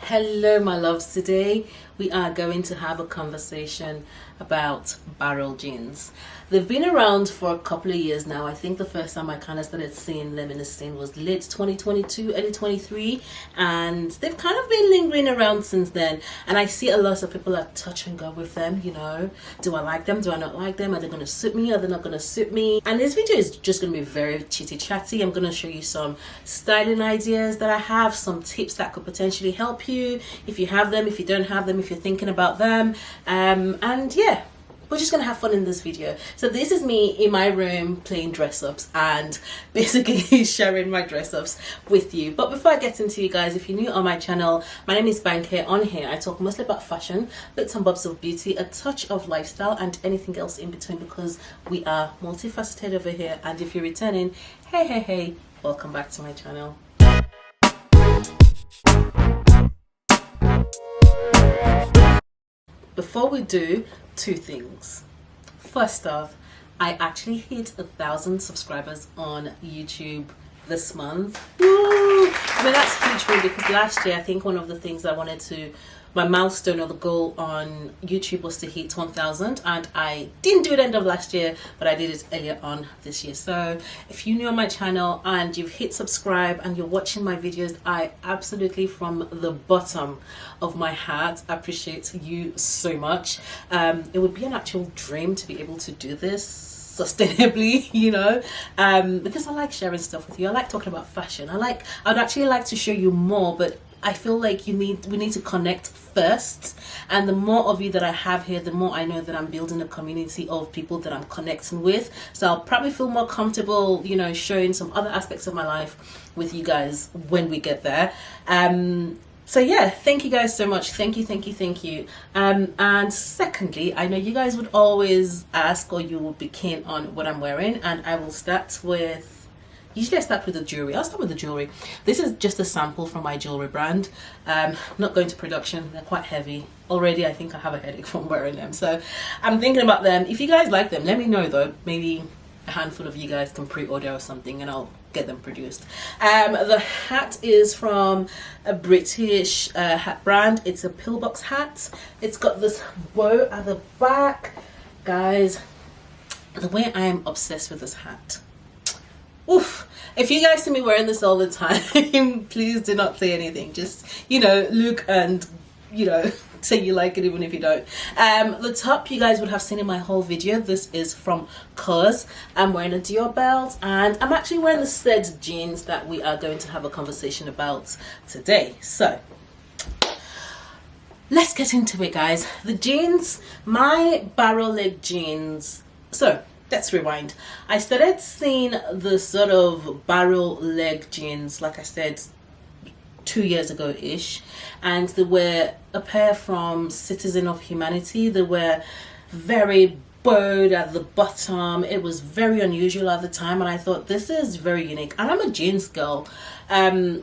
Hello my loves, today we are going to have a conversation about barrel jeans. They've been around for a couple of years now. I think the first time I kind of started seeing them in the scene was late 2022, early 23, and they've kind of been lingering around since then. And I see a lot of people are touch and go with them, you know. Do I like them? Do I not like them? Are they going to suit me? Are they not going to suit me? And this video is just going to be very chitty chatty. I'm going to show you some styling ideas that I have, some tips that could potentially help you if you have them, if you don't have them, if you're thinking about them, and yeah, we're just gonna have fun in this video. So this is me in my room playing dress ups and basically sharing my dress ups with you. But before I get into you guys, if you're new on my channel, my name is Banker. On here I talk mostly about fashion, bits and bobs of beauty, a touch of lifestyle, and anything else in between, because we are multifaceted over here. And if you're returning, hey, welcome back to my channel. Before we do, two things. First off, I actually hit 1,000 subscribers on YouTube this month. Woo! I mean, that's huge for me, because last year I think one of the things I wanted to, my milestone or the goal on YouTube was to hit 1,000, and I didn't do it end of last year, but I did it earlier on this year. So if you're new on my channel and you've hit subscribe and you're watching my videos, I absolutely, from the bottom of my heart, appreciate you so much. It would be an actual dream to be able to do this sustainably, you know, because I like sharing stuff with you. I like talking about fashion. I'd actually like to show you more, but I feel like we need to connect first, and the more of you that I have here, the more I know that I'm building a community of people that I'm connecting with. So I'll probably feel more comfortable, you know, showing some other aspects of my life with you guys when we get there. So yeah, thank you guys so much. Thank you. And secondly, I know you guys would always ask, or you would be keen on what I'm wearing, and I will start with, usually I start with the jewelry. I'll start with the jewelry. This is just a sample from my jewelry brand. Not going to production, they're quite heavy. Already I think I have a headache from wearing them. So I'm thinking about them. If you guys like them, let me know though. Maybe a handful of you guys can pre-order or something and I'll get them produced. The hat is from a British hat brand. It's a pillbox hat. It's got this bow at the back. Guys, the way I am obsessed with this hat. Oof. If you guys see me wearing this all the time, please do not say anything. Just, you know, look and, you know, say you like it even if you don't. The top you guys would have seen in my whole video. This is from Cause. I'm wearing a Dior belt, and I'm actually wearing the said jeans that we are going to have a conversation about today. So let's get into it, guys. The jeans, my barrel leg jeans. So let's rewind. I started seeing the sort of barrel leg jeans, like I said, 2 years ago ish, and they were a pair from Citizen of Humanity. They were very bowed at the bottom. It was very unusual at the time, and I thought, this is very unique. And I'm a jeans girl, and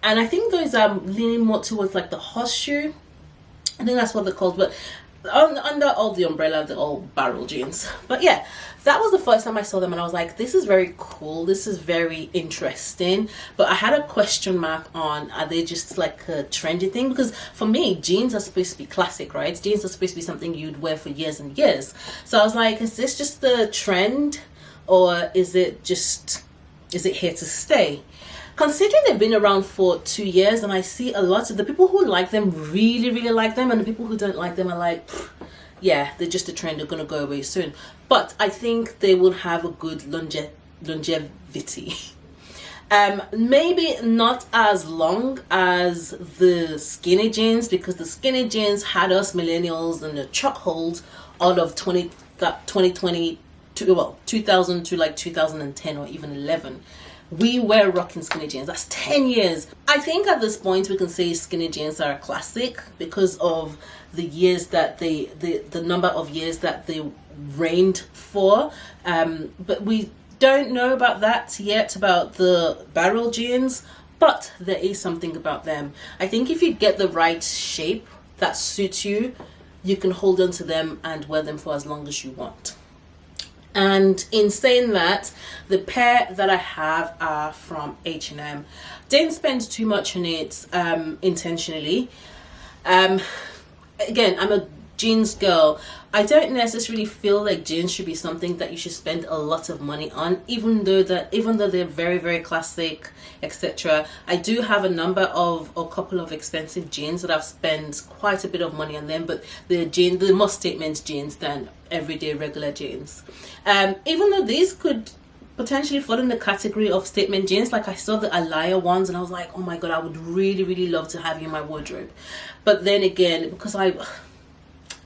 I think those are leaning more towards like the horseshoe. I think that's what they're called, but under all the umbrella, they're all barrel jeans. But yeah, that was the first time I saw them, and I was like, this is very cool, this is very interesting. But I had a question mark on, are they just like a trendy thing? Because for me, jeans are supposed to be classic, right? Jeans are supposed to be something you'd wear for years and years. So I was like, is this just the trend, or is it here to stay? Considering they've been around for 2 years, and I see a lot of the people who like them really like them, and the people who don't like them are like, yeah, they're just a trend, they're gonna go away soon. But I think they will have a good longevity. Maybe not as long as the skinny jeans, because the skinny jeans had us millennials in a chokehold all of 2020 to, well, 2000 to like 2010 or even 11. We were rocking skinny jeans. That's 10 years. I think at this point we can say skinny jeans are a classic because of the years that the number of years that they reigned for. But we don't know about that yet, about the barrel jeans, but there is something about them. I think if you get the right shape that suits you, you can hold on to them and wear them for as long as you want. And in saying that, the pair that I have are from H&M. Didn't spend too much on it intentionally. Again, I'm a jeans girl. I don't necessarily feel like jeans should be something that you should spend a lot of money on, even though they're very, very classic, etc. I do have a couple of expensive jeans that I've spent quite a bit of money on them, but the more statement jeans than everyday regular jeans. Even though these could potentially fall in the category of statement jeans, like I saw the Alaya ones and I was like, oh my god, I would really, really love to have you in my wardrobe. But then again, because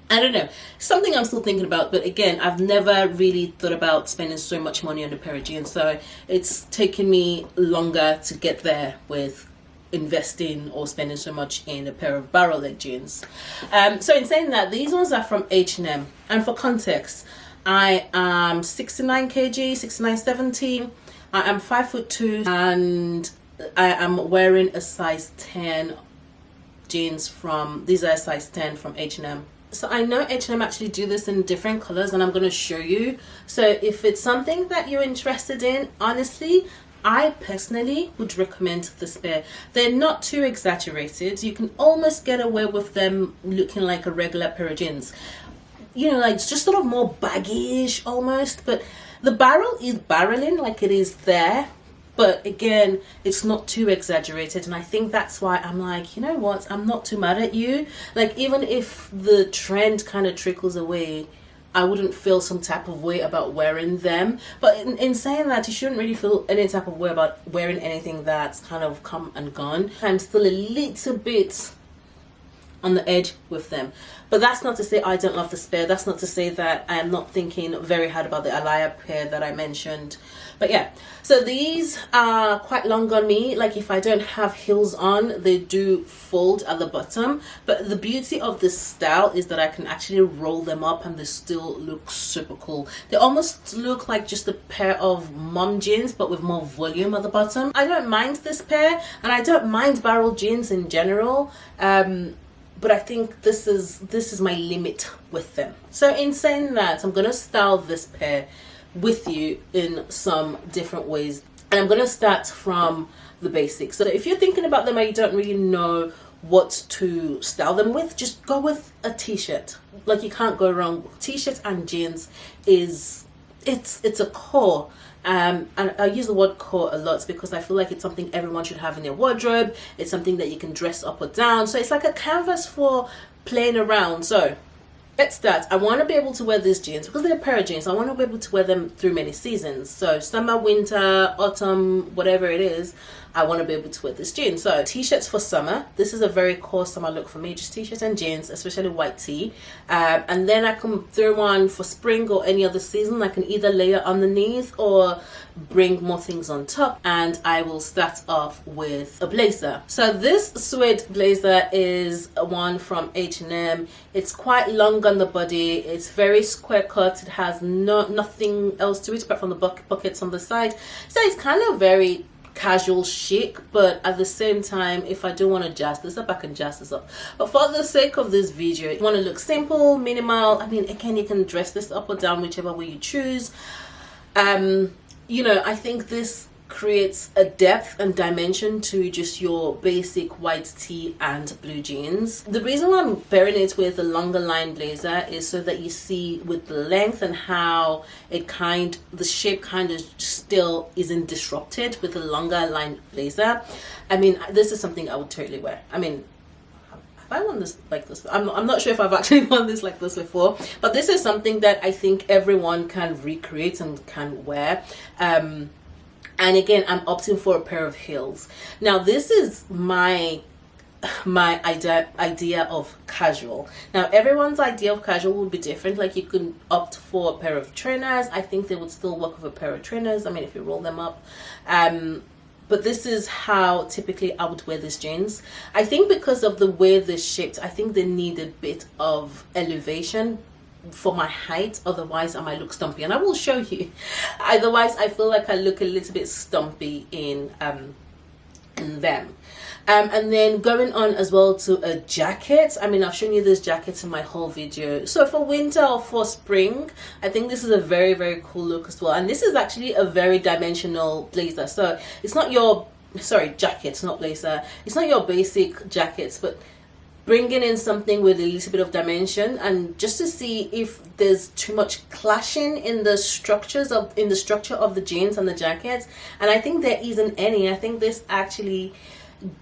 I don't know, something I'm still thinking about, but again, I've never really thought about spending so much money on a pair of jeans, so it's taken me longer to get there with investing or spending so much in a pair of barrel leg jeans. So in saying that, these ones are from H&M, and for context, I am 69 kg, 69, 70, I am 5'2", and I am wearing a size 10 jeans these are a size 10 from H&M. So I know H&M actually do this in different colors, and I'm going to show you. So if it's something that you're interested in, honestly, I personally would recommend this pair. They're not too exaggerated. You can almost get away with them looking like a regular pair of jeans. You know, like just sort of more baggy-ish almost, but the barrel is barreling, like it is there. But again, it's not too exaggerated, and I think that's why I'm like, you know what, I'm not too mad at you. Like, even if the trend kind of trickles away, I wouldn't feel some type of way about wearing them. But in saying that, you shouldn't really feel any type of way about wearing anything that's kind of come and gone. I'm still a little bit on the edge with them, but that's not to say I don't love this pair. That's not to say that I am not thinking very hard about the Alaya pair that I mentioned. But yeah, so these are quite long on me. Like, if I don't have heels on, they do fold at the bottom, but the beauty of this style is that I can actually roll them up and they still look super cool. They almost look like just a pair of mom jeans, but with more volume at the bottom. I don't mind this pair, and I don't mind barrel jeans in general, but I think this is my limit with them. So in saying that, I'm gonna style this pair with you in some different ways, and I'm gonna start from the basics. So if you're thinking about them and you don't really know what to style them with, just go with a t-shirt. Like, you can't go wrong. T-shirts and jeans it's a core. And I use the word core a lot because I feel like it's something everyone should have in their wardrobe. It's something that you can dress up or down. So it's like a canvas for playing around. So let's start. I want to be able to wear these jeans because they're a pair of jeans. I want to be able to wear them through many seasons. So summer, winter, autumn, whatever it is, I want to be able to wear this jeans. So t-shirts for summer. This is a very core summer look for me. Just t-shirts and jeans, especially white tee. And then I can throw one for spring or any other season. I can either layer underneath or bring more things on top. And I will start off with a blazer. So this suede blazer is one from H&M. It's quite long on the body. It's very square cut. It has nothing else to it apart from the pockets on the side. So it's kind of very casual chic, but at the same time, if I do want to jazz this up, I can jazz this up. But for the sake of this video, you want to look simple, minimal. I mean, again, you can dress this up or down whichever way you choose. You know, I think this creates a depth and dimension to just your basic white tee and blue jeans. The reason why I'm pairing it with a longer line blazer is so that you see with the length and how the shape kind of still isn't disrupted with a longer line blazer. I mean, this is something I would totally wear. I mean, have I worn this like this? I'm not sure if I've actually worn this like this before, but this is something that I think everyone can recreate and can wear. And again, I'm opting for a pair of heels. Now, this is my idea of casual. Now, everyone's idea of casual will be different. Like, you could opt for a pair of trainers. I think they would still work with a pair of trainers. I mean, if you roll them up. But this is how typically I would wear these jeans. I think because of the way they're shaped, I think they need a bit of elevation for my height, otherwise I might look stumpy, and I will show you. Otherwise I feel like I look a little bit stumpy in in them. And then going on as well to a jacket. I mean, I've shown you this jacket in my whole video. So for winter or for spring, I think this is a very, very cool look as well. And this is actually a very dimensional blazer. So it's not your, sorry, jacket, not blazer. It's not your basic jackets, but bringing in something with a little bit of dimension, and just to see if there's too much clashing in the structure of the jeans and the jackets. And I think there isn't any. I think this actually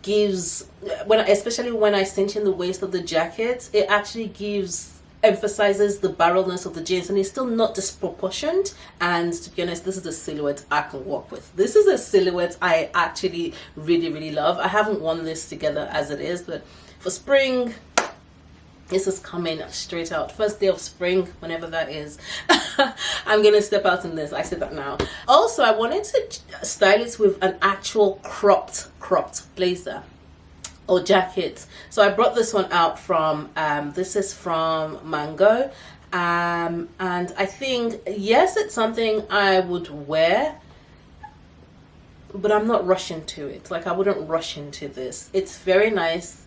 gives, especially when I cinch in the waist of the jacket, it actually emphasizes the barrelness of the jeans, and it's still not disproportioned. And to be honest, this is a silhouette I can work with. This is a silhouette I actually really, really love. I haven't worn this together as it is, but for spring, this is coming straight out. First day of spring, whenever that is. I'm gonna step out in this. I said that now. Also, I wanted to style it with an actual cropped blazer or jacket. So I brought this one out from this is from Mango, and I think, yes, it's something I would wear, but I'm not rushing to it. Like, I wouldn't rush into this. It's very nice.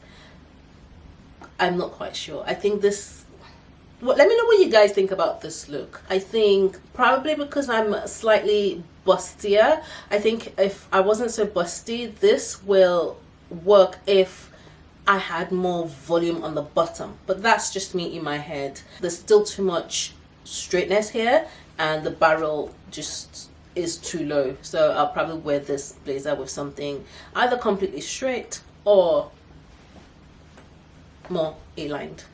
I'm not quite sure. I think this, well, let me know what you guys think about this look. I think probably because I'm slightly bustier, I think if I wasn't so busty, this will work if I had more volume on the bottom. But that's just me in my head. There's still too much straightness here, and the barrel just is too low. So I'll probably wear this blazer with something either completely straight or more A-lined.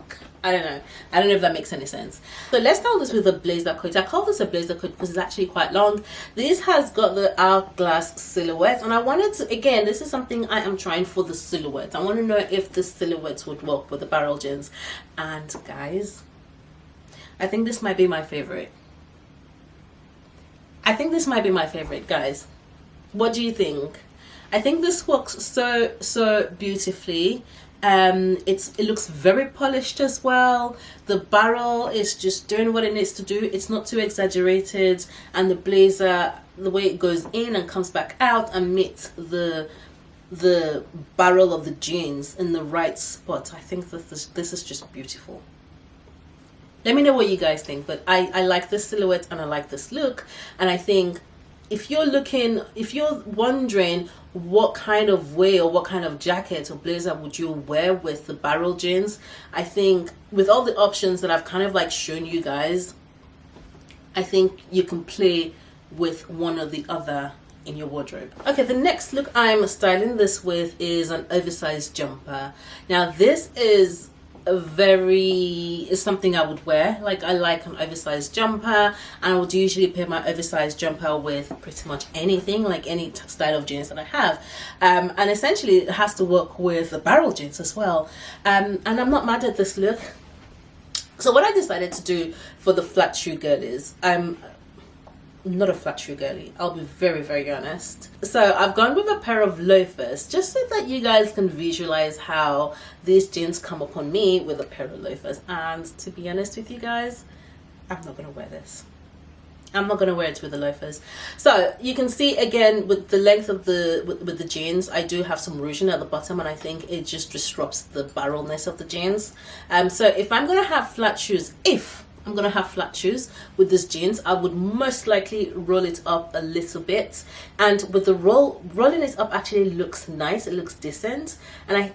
I don't know if that makes any sense. So let's style this with a blazer coat. I call this a blazer coat because it's actually quite long. This has got the hourglass silhouette, and I wanted to, again, this is something I am trying for the silhouette. I want to know if the silhouette would work with the barrel jeans. And guys, I think this might be my favorite. I think this might be my favorite, guys. What do you think? I think this works so beautifully. It looks very polished as well. The barrel is just doing what it needs to do. It's not too exaggerated, and the blazer, the way it goes in and comes back out and meets the barrel of the jeans in the right spot. I think that this is just beautiful. Let me know what you guys think, but I like this silhouette and I like this look. And I think if you're wondering what kind of way or what kind of jacket or blazer would you wear with the barrel jeans, I think with all the options that I've kind of like shown you guys, I think you can play with one or the other in your wardrobe. Okay, the next look I'm styling this with is an oversized jumper. Now this is something I would wear. Like, I like an oversized jumper, and I would usually pair my oversized jumper with pretty much anything, like any style of jeans that I have, and essentially it has to work with the barrel jeans as well, and I'm not mad at this look. So what I decided to do for the flat shoe girlies, I'm not a flat shoe girly, I'll be very, very honest. So I've gone with a pair of loafers, just so that you guys can visualize how these jeans come up on me with a pair of loafers. And to be honest with you guys, I'm not gonna wear this. I'm not gonna wear it with the loafers. So you can see again with the length of with the jeans, I do have some ruching at the bottom, and I think it just disrupts the barrelness of the jeans. So if I'm gonna have flat shoes, with this jeans, I would most likely roll it up a little bit, and with the rolling it up actually looks nice, it looks decent, and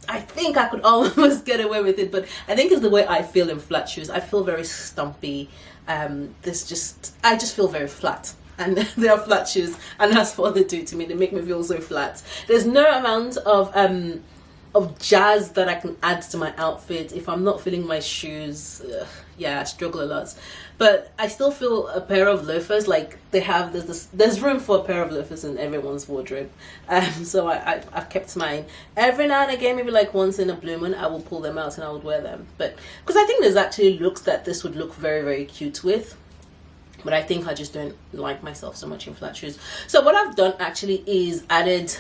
I think I could almost get away with it, but I think it's the way I feel in flat shoes. I feel very stumpy. I just feel very flat, and they are flat shoes, and that's what they do to me. They make me feel so flat. There's no amount of jazz that I can add to my outfit if I'm not feeling my shoes. Yeah, I struggle a lot, but I still feel a pair of loafers, like there's room for a pair of loafers in everyone's wardrobe. So I've kept mine. Every now and again, maybe like once in a blue moon, I will pull them out and I would wear them, but because I think there's actually looks that this would look very, very cute with. But I think I just don't like myself so much in flat shoes. So what I've done actually is added,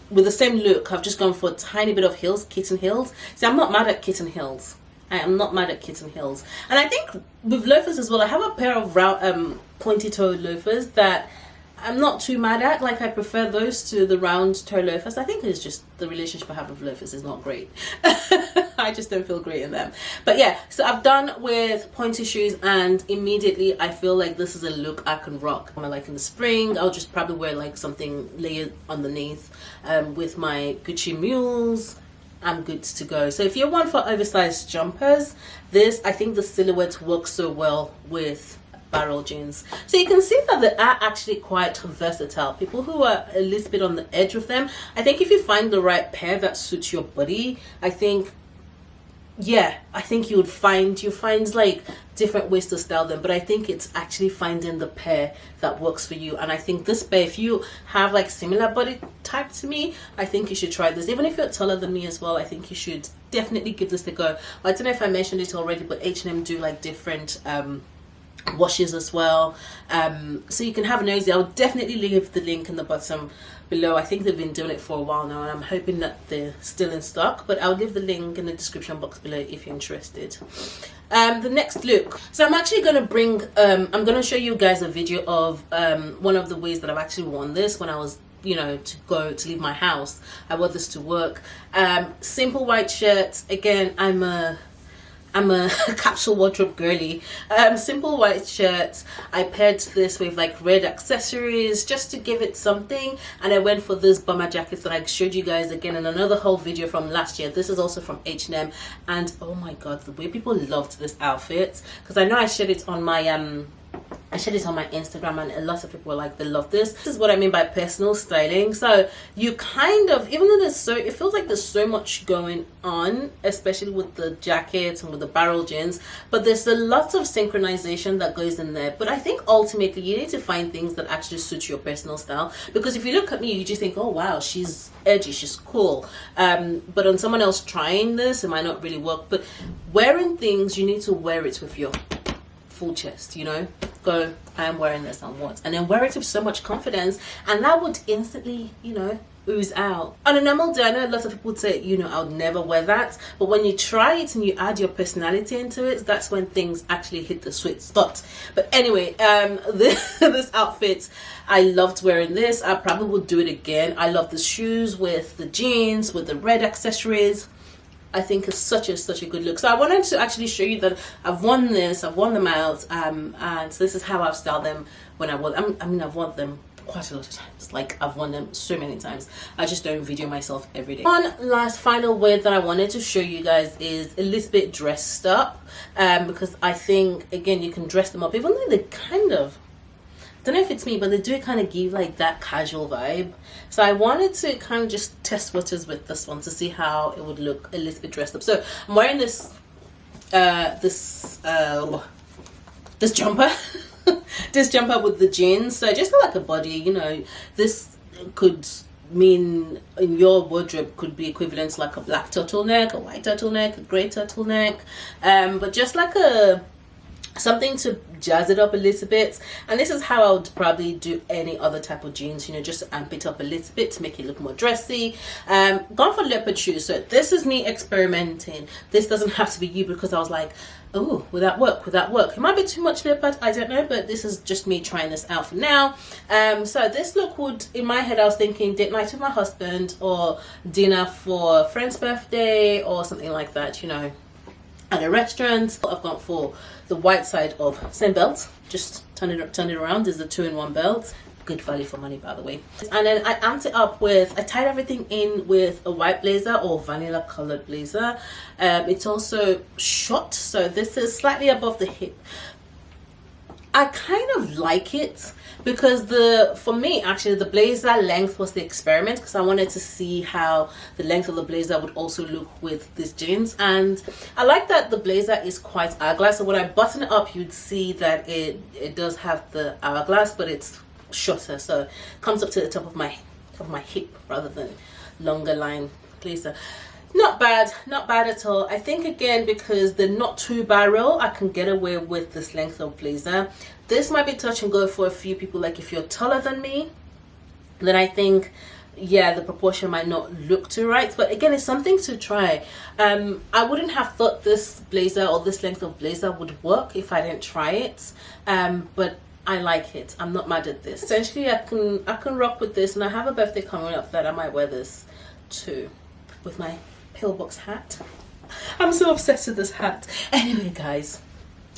with the same look, I've just gone for a tiny bit of heels, kitten heels. See, I'm not mad at kitten heels. I am not mad at kitten heels. And I think with loafers as well, I have a pair of round, pointy toe loafers that I'm not too mad at. Like, I prefer those to the round toe loafers. I think it's just the relationship I have with loafers is not great. I just don't feel great in them. But yeah, so I've done with pointy shoes, and immediately I feel like this is a look I can rock. Like in the spring, I'll just probably wear like something layered underneath with my Gucci mules. I'm good to go. So if you're one for oversized jumpers, this, I think the silhouette works so well with barrel jeans. So you can see that they are actually quite versatile. People who are a little bit on the edge with them, I think if you find the right pair that suits your body, I think you find like different ways to style them, but I think it's actually finding the pair that works for you. And I think this pair, if you have like similar body type to me, I think you should try this. Even if you're taller than me as well, I think you should definitely give this a go. I don't know if I mentioned it already, but H&M do like different washes as well, so you can have a nosy. I'll definitely leave the link in the bottom below. I think they've been doing it for a while now, and I'm hoping that they're still in stock, but I'll leave the link in the description box below if you're interested. The next look, so I'm actually going to bring I'm going to show you guys a video of one of the ways that I've actually worn this when I was, you know, to leave my house. I wore this to work. Simple white shirt. Again, I'm a capsule wardrobe girly. Simple white shirts. I paired this with like red accessories just to give it something, and I went for this bomber jacket that I showed you guys again in another whole video from last year. This is also from H&M, and oh my god, the way people loved this outfit, because I know I shared it on my Instagram, and a lot of people were like, they love this. This is what I mean by personal styling. So you kind of, even though it feels like there's so much going on, especially with the jackets and with the barrel jeans, but there's a lot of synchronization that goes in there. But I think ultimately you need to find things that actually suit your personal style, because if you look at me, you just think, oh wow, she's edgy, she's cool, but on someone else trying this, it might not really work. But wearing things, you need to wear it with your full chest, you know, go, I am wearing this on what, and then wear it with so much confidence, and that would instantly, you know, ooze out. On a normal day, I know a lot of people would say, you know, I would never wear that, but when you try it and you add your personality into it, that's when things actually hit the sweet spot. But anyway, this outfit, I loved wearing this. I probably would do it again. I love the shoes with the jeans with the red accessories. I think it's such a good look. So I wanted to actually show you that I've worn this, I've worn them out, and so this is how I've styled them when I wore them. I mean, I've worn them quite a lot of times. Like, I've worn them so many times. I just don't video myself every day. One last final wear that I wanted to show you guys is a little bit dressed up, because I think, again, you can dress them up, even though they kind of, I don't know if it's me, but they do kind of give like that casual vibe. So I wanted to kind of just test waters with this one to see how it would look a little bit dressed up. So I'm wearing this this jumper this jumper with the jeans, so just like a body, you know. This could mean in your wardrobe could be equivalent to like a black turtleneck, a white turtleneck, a gray turtleneck, but just like something to jazz it up a little bit. And this is how I would probably do any other type of jeans, you know, just to amp it up a little bit to make it look more dressy. Gone for leopard shoes. So this is me experimenting. This doesn't have to be you, because I was like, oh, would that work? It might be too much leopard, I don't know, but this is just me trying this out for now. So this look would, in my head, I was thinking date night with my husband, or dinner for a friend's birthday, or something like that, you know, at a restaurant. I've gone for the white side of same belt, just turn it around. This is a 2-in-1 belt, good value for money, by the way. And then I amped it up with, I tied everything in with a white blazer or vanilla colored blazer. It's also short, so this is slightly above the hip. I kind of like it because for me actually the blazer length was the experiment, because I wanted to see how the length of the blazer would also look with these jeans. And I like that the blazer is quite hourglass, so when I button it up you'd see that it does have the hourglass, but it's shorter, so it comes up to the top of my hip rather than longer line blazer. Not bad at all. I think, again, because they're not too barrel, I can get away with this length of blazer. This might be touch and go for a few people. Like, if you're taller than me, then I think, yeah, the proportion might not look too right. But again, it's something to try. I wouldn't have thought this blazer or this length of blazer would work if I didn't try it. But I like it. I'm not mad at this. Essentially, I can rock with this, and I have a birthday coming up that I might wear this too, with my pillbox hat. I'm so obsessed with this hat. Anyway, guys,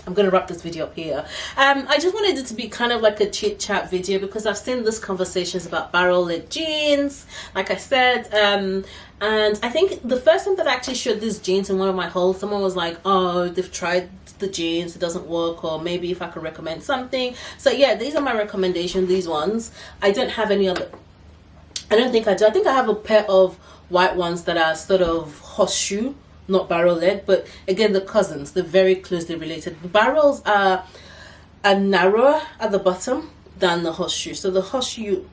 I'm gonna wrap this video up here. I just wanted it to be kind of like a chit chat video because I've seen these conversations about barrel leg jeans, like I said, and I think the first time that I actually showed these jeans in one of my hauls, someone was like, oh, they've tried the jeans, it doesn't work, or maybe if I could recommend something. So yeah, these are my recommendations, these ones. I don't have any other, I don't think I do. I think I have a pair of white ones that are sort of horseshoe, not barrel leg, but again, the cousins, they're very closely related. The barrels are narrower at the bottom than the horseshoe. So the horseshoe,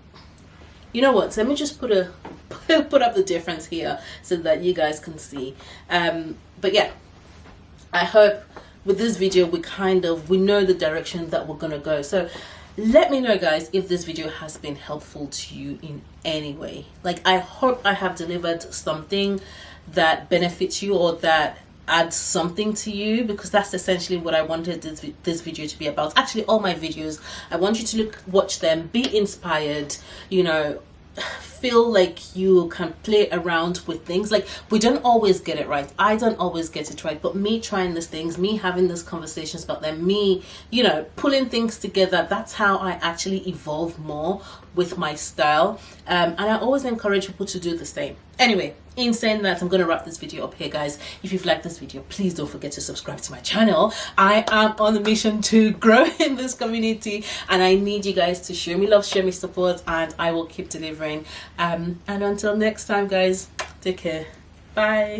you know what, so let me just put up the difference here so that you guys can see. But yeah, I hope with this video we know the direction that we're gonna go. So let me know, guys, if this video has been helpful to you in any way. Like, I hope I have delivered something that benefits you or that adds something to you, because that's essentially what I wanted this video to be about. Actually, all my videos, I want you to watch them, be inspired, you know, feel like you can play around with things. Like, we don't always get it right, I don't always get it right, but me trying these things, me having these conversations about them, me, you know, pulling things together, that's how I actually evolve more with my style. And I always encourage people to do the same. Anyway, in saying that, I'm going to wrap this video up here, guys. If you've liked this video, please don't forget to subscribe to my channel. I am on a mission to grow in this community, and I need you guys to show me love, show me support, and I will keep delivering. And until next time, guys, take care. Bye.